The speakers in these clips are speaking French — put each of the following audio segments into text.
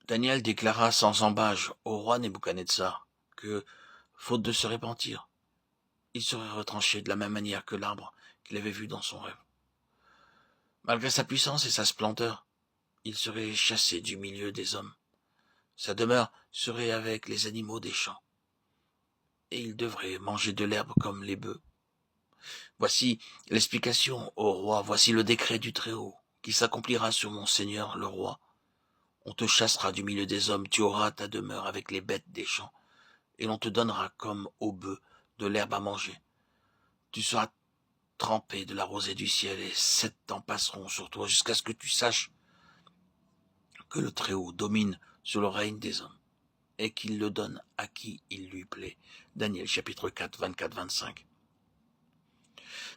Daniel déclara sans embâche au roi Nebuchadnezzar que, faute de se repentir, il serait retranché de la même manière que l'arbre qu'il avait vu dans son rêve. Malgré sa puissance et sa splendeur, il serait chassé du milieu des hommes. Sa demeure serait avec les animaux des champs, et il devrait manger de l'herbe comme les bœufs. Voici l'explication, ô roi, voici le décret du Très-Haut, qui s'accomplira sur mon seigneur le roi. On te chassera du milieu des hommes, tu auras ta demeure avec les bêtes des champs, et l'on te donnera comme aux bœufs de l'herbe à manger. Tu seras trempé de la rosée du ciel, et 7 ans passeront sur toi jusqu'à ce que tu saches que le Très-Haut domine sur le règne des hommes, et qu'il le donne à qui il lui plaît. Daniel chapitre 4, 24-25.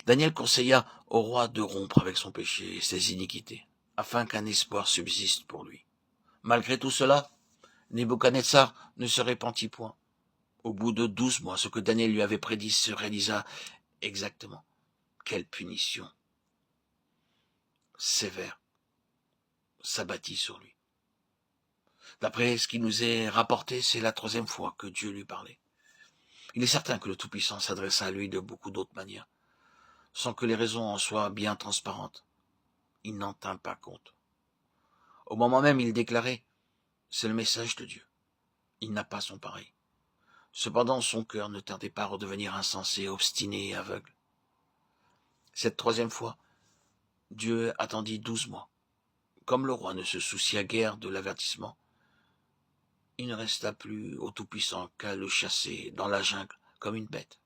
Daniel conseilla au roi de rompre avec son péché et ses iniquités, afin qu'un espoir subsiste pour lui. Malgré tout cela, Nebuchadnezzar ne se repentit point. Au bout de 12 mois, ce que Daniel lui avait prédit se réalisa exactement. Quelle punition sévère s'abattit sur lui. D'après ce qui nous est rapporté, c'est la 3e fois que Dieu lui parlait. Il est certain que le Tout-Puissant s'adressa à lui de beaucoup d'autres manières, sans que les raisons en soient bien transparentes. Il n'en tint pas compte. Au moment même, il déclarait « C'est le message de Dieu. Il n'a pas son pareil. » Cependant, son cœur ne tardait pas à redevenir insensé, obstiné et aveugle. Cette 3e fois, Dieu attendit 12 mois. Comme le roi ne se soucia guère de l'avertissement, il ne resta plus au Tout-Puissant qu'à le chasser dans la jungle comme une bête.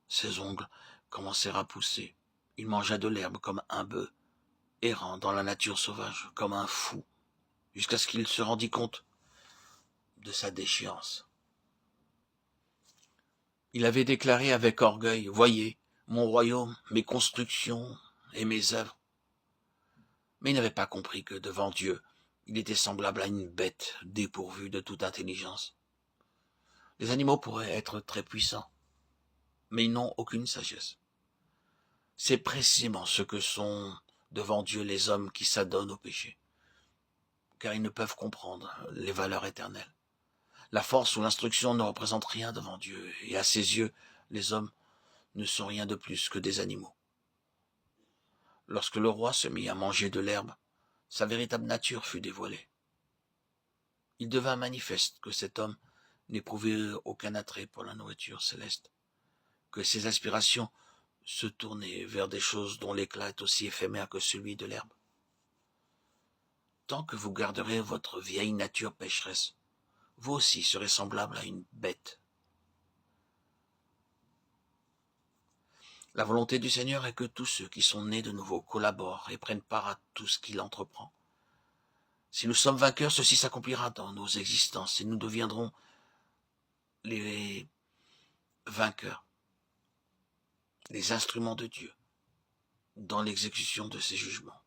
Ses ongles commencèrent à pousser. Il mangea de l'herbe comme un bœuf, errant dans la nature sauvage comme un fou, jusqu'à ce qu'il se rendît compte de sa déchéance. Il avait déclaré avec orgueil « Voyez, mon royaume, mes constructions et mes œuvres. » Mais il n'avait pas compris que devant Dieu, il était semblable à une bête dépourvue de toute intelligence. Les animaux pourraient être très puissants, mais ils n'ont aucune sagesse. C'est précisément ce que sont devant Dieu les hommes qui s'adonnent au péché, car ils ne peuvent comprendre les valeurs éternelles. La force ou l'instruction ne représentent rien devant Dieu, et à ses yeux, les hommes ne sont rien de plus que des animaux. Lorsque le roi se mit à manger de l'herbe, sa véritable nature fut dévoilée. Il devint manifeste que cet homme n'éprouvait aucun attrait pour la nourriture céleste, que ses aspirations se tournaient vers des choses dont l'éclat est aussi éphémère que celui de l'herbe. Tant que vous garderez votre vieille nature pécheresse, vous aussi serez semblable à une bête. La volonté du Seigneur est que tous ceux qui sont nés de nouveau collaborent et prennent part à tout ce qu'il entreprend. Si nous sommes vainqueurs, ceci s'accomplira dans nos existences et nous deviendrons les vainqueurs, les instruments de Dieu dans l'exécution de ses jugements.